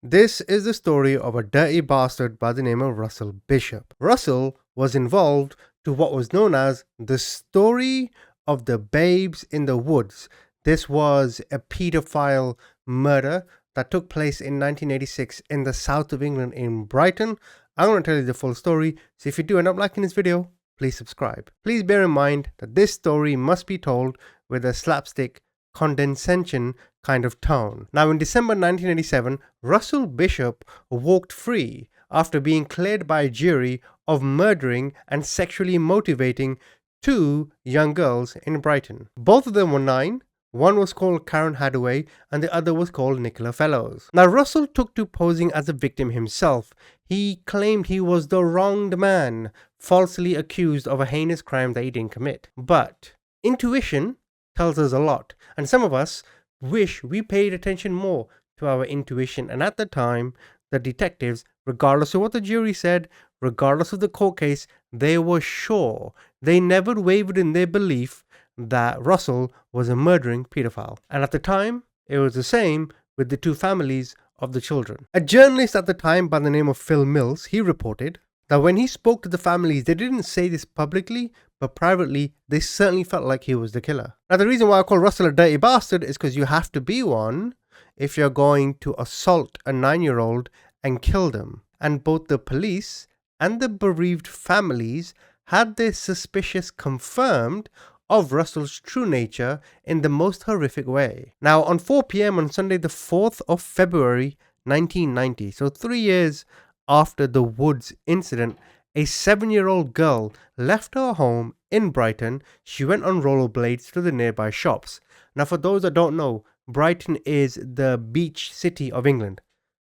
This is the story of a dirty bastard by the name of Russell Bishop. Russell was involved to what was known as the story of the babes in the woods. This was a paedophile murder that took place in 1986 in the south of England in Brighton. I'm going to tell you the full story, so if you do end up liking this video, please subscribe. Please bear in mind that this story must be told with a slapstick condescension kind of tone. Now, in December 1987, Russell Bishop walked free after being cleared by a jury of murdering and sexually motivating two young girls in Brighton. Both of them were 9. One was called Karen Hadaway and the other was called Nicola Fellows. Now, Russell took to posing as a victim himself. He claimed he was the wronged man, falsely accused of a heinous crime that he didn't commit. But intuition tells us a lot, and some of us wish we paid attention more to our intuition. And at the time, the detectives, regardless of what the jury said, regardless of the court case, they were sure. They never wavered in their belief that Russell was a murdering pedophile. And at the time, it was the same with the two families of the children. A journalist at the time by the name of Phil Mills, he reported that when he spoke to the families, they didn't say this publicly, but privately, they certainly felt like he was the killer. Now, the reason why I call Russell a dirty bastard is because you have to be one if you're going to assault a 9-year-old and kill them. And both the police and the bereaved families had their suspicions confirmed of Russell's true nature in the most horrific way. Now, on 4 p.m. on Sunday, the 4th of February, 1990, so 3 years after the Woods incident, a 7-year-old girl left her home in Brighton. She went on rollerblades to the nearby shops. Now, for those that don't know, Brighton is the beach city of England.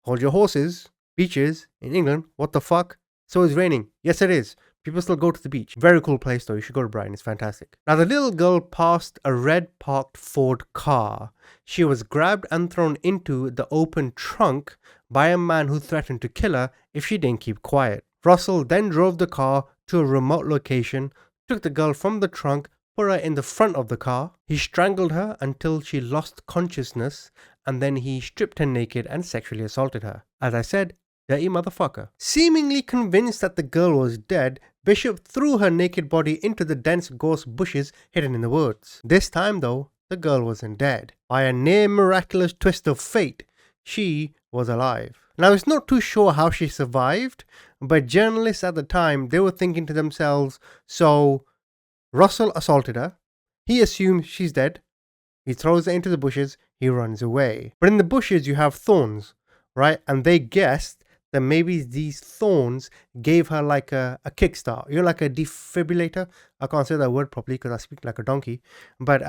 Hold your horses. Beaches in England, what the fuck? So it's raining. Yes, it is. People still go to the beach. Very cool place though. You should go to Brighton. It's fantastic. Now, the little girl passed a red parked Ford car. She was grabbed and thrown into the open trunk by a man who threatened to kill her if she didn't keep quiet. Russell then drove the car to a remote location, took the girl from the trunk, put her in the front of the car. He strangled her until she lost consciousness, and then he stripped her naked and sexually assaulted her. As I said, dirty motherfucker. Seemingly convinced that the girl was dead, Bishop threw her naked body into the dense gorse bushes hidden in the woods. This time though, the girl wasn't dead. By a near miraculous twist of fate, she was alive. Now, it's not too sure how she survived, but journalists at the time, they were thinking to themselves, so Russell assaulted her, he assumes she's dead, he throws her into the bushes, he runs away. But in the bushes you have thorns, right? And they guessed that maybe these thorns gave her like a kickstart, you know, like a defibrillator. I can't say that word properly because I speak like a donkey, but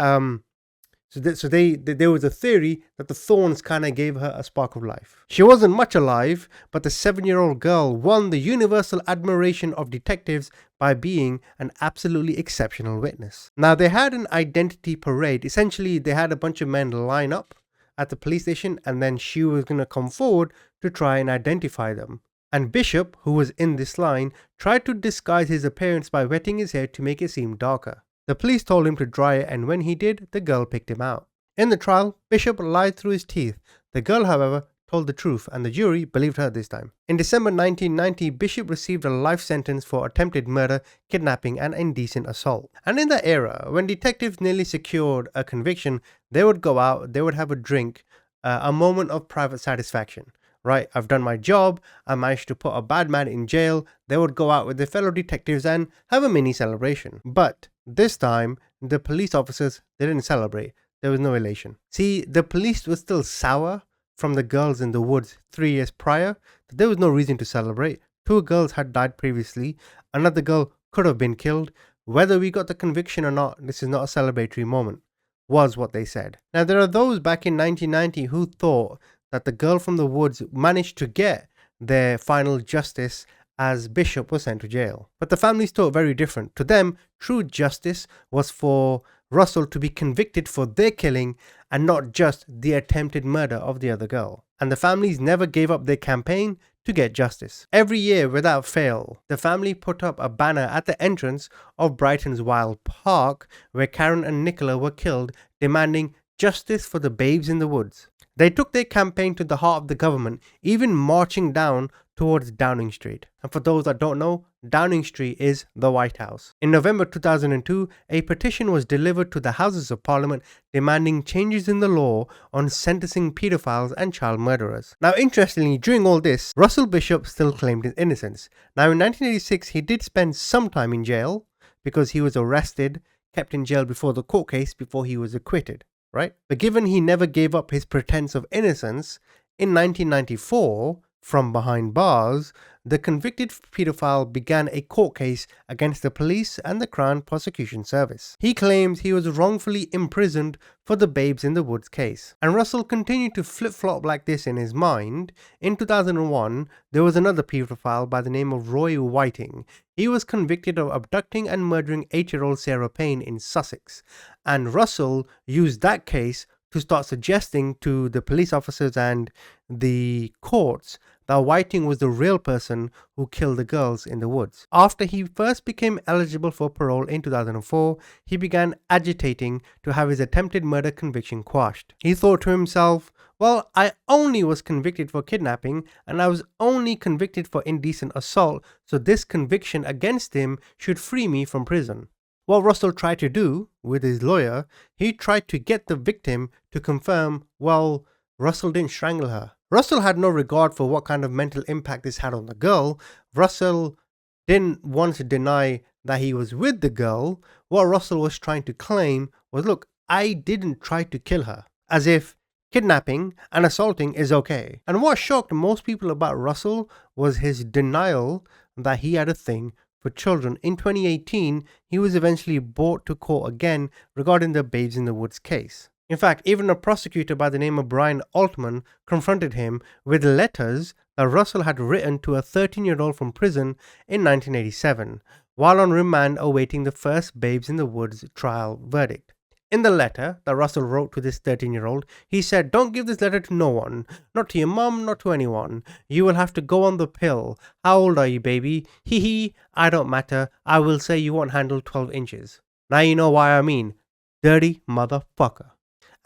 So there was a theory that the thorns kind of gave her a spark of life. She wasn't much alive, but the 7-year-old girl won the universal admiration of detectives by being an absolutely exceptional witness. Now, they had an identity parade. Essentially, they had a bunch of men line up at the police station, and then she was going to come forward to try and identify them. And Bishop, who was in this line, tried to disguise his appearance by wetting his hair to make it seem darker. The police told him to dry it, and when he did, the girl picked him out. In the trial, Bishop lied through his teeth. The girl, however, told the truth, and the jury believed her this time. In December 1990, Bishop received a life sentence for attempted murder, kidnapping, and indecent assault. And in that era, when detectives nearly secured a conviction, they would go out, they would have a drink, a moment of private satisfaction. Right, I've done my job, I managed to put a bad man in jail. They would go out with their fellow detectives and have a mini celebration. But this time, the police officers didn't celebrate. There was no elation. See, the police were still sour from the girls in the woods 3 years prior. There was no reason to celebrate. 2 girls had died previously. Another girl could have been killed. Whether we got the conviction or not, this is not a celebratory moment, was what they said. Now, there are those back in 1990 who thought that the girl from the woods managed to get their final justice as Bishop was sent to jail. But the families thought very different. To them, true justice was for Russell to be convicted for their killing and not just the attempted murder of the other girl. And the families never gave up their campaign to get justice. Every year, without fail, the family put up a banner at the entrance of Brighton's Wild Park where Karen and Nicola were killed, demanding justice for the babes in the woods. They took their campaign to the heart of the government, even marching down towards Downing Street. And for those that don't know, Downing Street is the White House. In November 2002, a petition was delivered to the Houses of Parliament demanding changes in the law on sentencing paedophiles and child murderers. Now, interestingly, during all this, Russell Bishop still claimed his innocence. Now, in 1986, he did spend some time in jail because he was arrested, kept in jail before the court case before he was acquitted, right? But given he never gave up his pretense of innocence, in 1994, from behind bars, the convicted paedophile began a court case against the police and the Crown Prosecution Service. He claims he was wrongfully imprisoned for the Babes in the Woods case. And Russell continued to flip-flop like this in his mind. In 2001, there was another paedophile by the name of Roy Whiting. He was convicted of abducting and murdering 8-year-old Sarah Payne in Sussex. And Russell used that case to start suggesting to the police officers and the courts that Whiting was the real person who killed the girls in the woods. After he first became eligible for parole in 2004, he began agitating to have his attempted murder conviction quashed. He thought to himself, well, I only was convicted for kidnapping and I was only convicted for indecent assault, so this conviction against him should free me from prison. What Russell tried to do with his lawyer, he tried to get the victim to confirm, well, Russell didn't strangle her. Russell had no regard for what kind of mental impact this had on the girl. Russell didn't want to deny that he was with the girl. What Russell was trying to claim was, look, I didn't try to kill her. As if kidnapping and assaulting is okay. And what shocked most people about Russell was his denial that he had a thing for children. In 2018, he was eventually brought to court again regarding the Babes in the Woods case. In fact, even a prosecutor by the name of Brian Altman confronted him with letters that Russell had written to a 13-year-old from prison in 1987, while on remand awaiting the first Babes in the Woods trial verdict. In the letter that Russell wrote to this 13-year-old, he said, "Don't give this letter to no one, not to your mum, not to anyone. You will have to go on the pill. How old are you, baby? Hee hee, I don't matter. I will say you won't handle 12 inches. Now you know why I mean. Dirty motherfucker."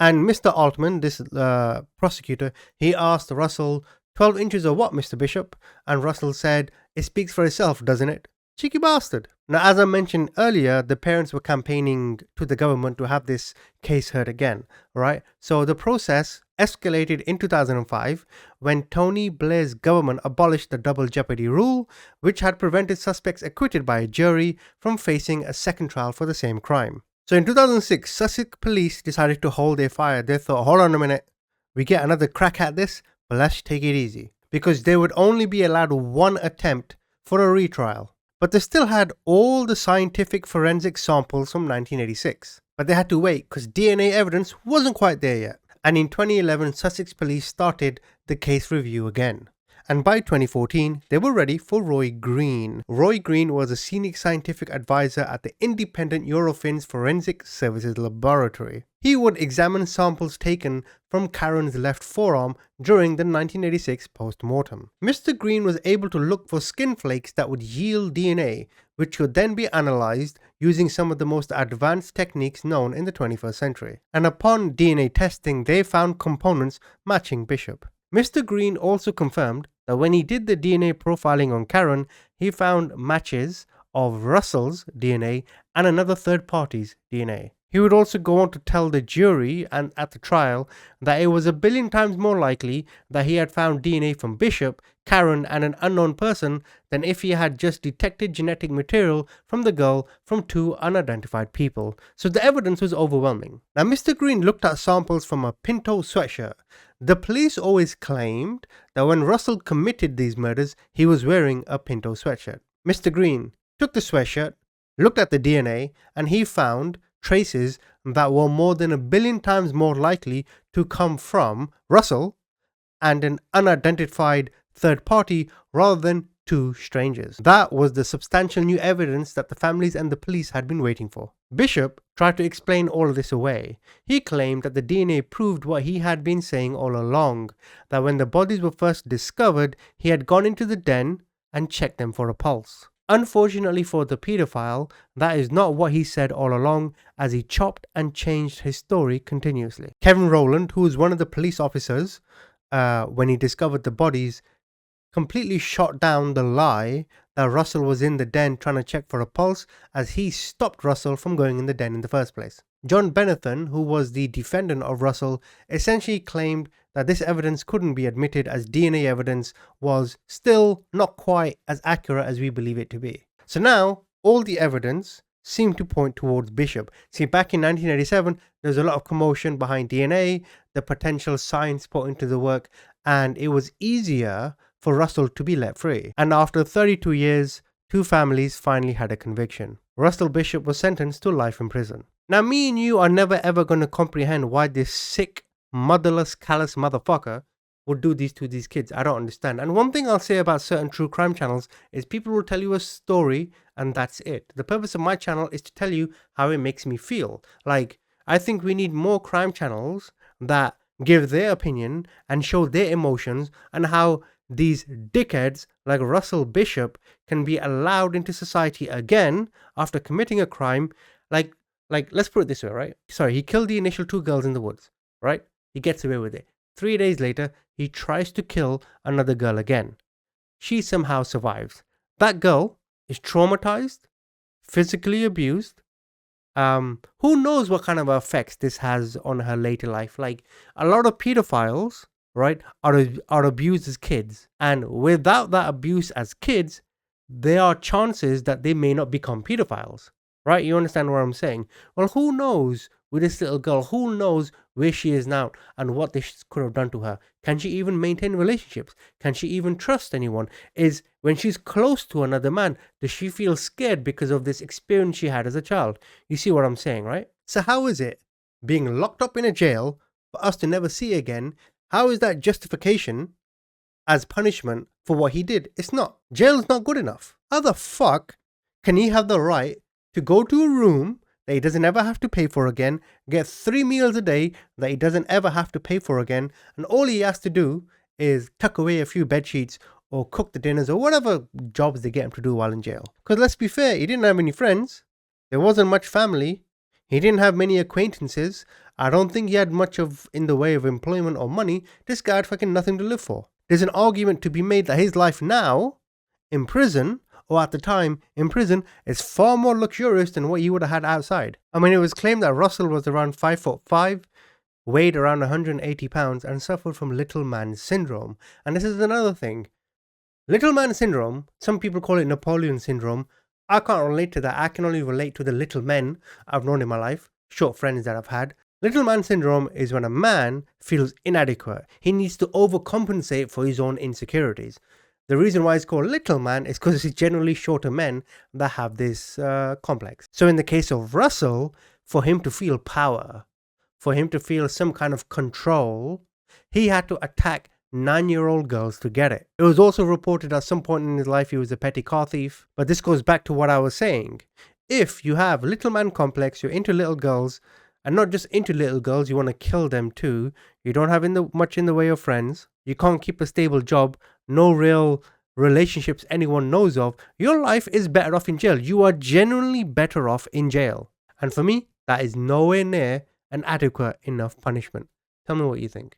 And Mr. Altman, this prosecutor, he asked Russell, 12 inches or what, Mr. Bishop? And Russell said, it speaks for itself, doesn't it? Cheeky bastard. Now, as I mentioned earlier, the parents were campaigning to the government to have this case heard again, right? So the process escalated in 2005 when Tony Blair's government abolished the double jeopardy rule, which had prevented suspects acquitted by a jury from facing a second trial for the same crime. So in 2006, Sussex police decided to hold their fire. They thought, hold on a minute, we get another crack at this, but let's take it easy. Because they would only be allowed one attempt for a retrial. But they still had all the scientific forensic samples from 1986. But they had to wait because DNA evidence wasn't quite there yet. And in 2011, Sussex police started the case review again. And by 2014, they were ready for Roy Green. Roy Green was a senior scientific advisor at the independent Eurofins Forensic Services Laboratory. He would examine samples taken from Karen's left forearm during the 1986 post-mortem. Mr. Green was able to look for skin flakes that would yield DNA, which could then be analyzed using some of the most advanced techniques known in the 21st century. And upon DNA testing, they found components matching Bishop. Mr. Green also confirmed that when he did the DNA profiling on Karen, he found matches of Russell's DNA and another third party's DNA. He would also go on to tell the jury and at the trial that it was 1 billion times more likely that he had found DNA from Bishop, Karen and an unknown person than if he had just detected genetic material from the girl from 2 unidentified people. So the evidence was overwhelming. Now Mr. Green looked at samples from a Pinto sweatshirt. The police always claimed that when Russell committed these murders, he was wearing a Pinto sweatshirt. Mr. Green took the sweatshirt, looked at the DNA, and he found traces that were more than 1 billion times more likely to come from Russell and an unidentified third party rather than 2 strangers. That was the substantial new evidence that the families and the police had been waiting for. Bishop tried to explain all of this away. He claimed that the DNA proved what he had been saying all along, that when the bodies were first discovered, he had gone into the den and checked them for a pulse. Unfortunately for the paedophile, that is not what he said all along, as he chopped and changed his story continuously. Kevin Rowland, who was one of the police officers when he discovered the bodies, completely shot down the lie that Russell was in the den trying to check for a pulse, as he stopped Russell from going in the den in the first place. John Benathan, who was the defendant of Russell, essentially claimed that this evidence couldn't be admitted as DNA evidence was still not quite as accurate as we believe it to be. So now, all the evidence seemed to point towards Bishop. See, back in 1987, there was a lot of commotion behind DNA, the potential science put into the work, and it was easier for Russell to be let free. And after 32 years, two families finally had a conviction. Russell Bishop was sentenced to life in prison. Now, me and you are never ever going to comprehend why this sick, motherless, callous motherfucker would do these to these kids. I don't understand. And one thing I'll say about certain true crime channels is people will tell you a story and that's it. The purpose of my channel is to tell you how it makes me feel. Like, I think we need more crime channels that give their opinion and show their emotions, and how these dickheads like Russell Bishop can be allowed into society again after committing a crime. Like let's put it this way, right? Sorry, he killed the initial two girls in the woods, right? He gets away with it. 3 days later, he tries to kill another girl again. She somehow survives. That girl is traumatized, physically abused. Who knows what kind of effects this has on her later life? Like, a lot of pedophiles, right, are abused as kids, and without that abuse as kids, there are chances that they may not become pedophiles, right? You understand what I'm saying? Well, who knows with this little girl? Who knows where she is now and what this could have done to her? Can she even maintain relationships? Can she even trust anyone? Is when she's close to another man, does she feel scared because of this experience she had as a child? You see what I'm saying, right? So how is it being locked up in a jail for us to never see again? How is that justification as punishment for what he did? It's not. Jail is not good enough. How the fuck can he have the right to go to a room that he doesn't ever have to pay for again, get 3 meals a day that he doesn't ever have to pay for again, and all he has to do is tuck away a few bed sheets or cook the dinners or whatever jobs they get him to do while in jail? Because let's be fair, he didn't have any friends. There wasn't much family. He didn't have many acquaintances. I don't think he had much of in the way of employment or money. This guy had fucking nothing to live for. There's an argument to be made that his life now, in prison, or at the time in prison, is far more luxurious than what he would have had outside. I mean, it was claimed that Russell was around 5'5", weighed around 180 pounds, and suffered from little man syndrome. And this is another thing. Little man syndrome, some people call it Napoleon syndrome. I can't relate to that. I can only relate to the little men I've known in my life, short friends that I've had. Little man syndrome is when a man feels inadequate. He needs to overcompensate for his own insecurities. The reason why it's called little man is because it's generally shorter men that have this complex. So in the case of Russell, for him to feel power, for him to feel some kind of control, he had to attack 9-year-old girls to get it. It was also reported at some point in his life he was a petty car thief. But this goes back to what I was saying. If you have little man complex, you're into little girls, and not just into little girls, you want to kill them too. You don't have much in the way of friends. You can't keep a stable job. No real relationships anyone knows of. Your life is better off in jail. You are genuinely better off in jail. And for me, that is nowhere near an adequate enough punishment. Tell me what you think.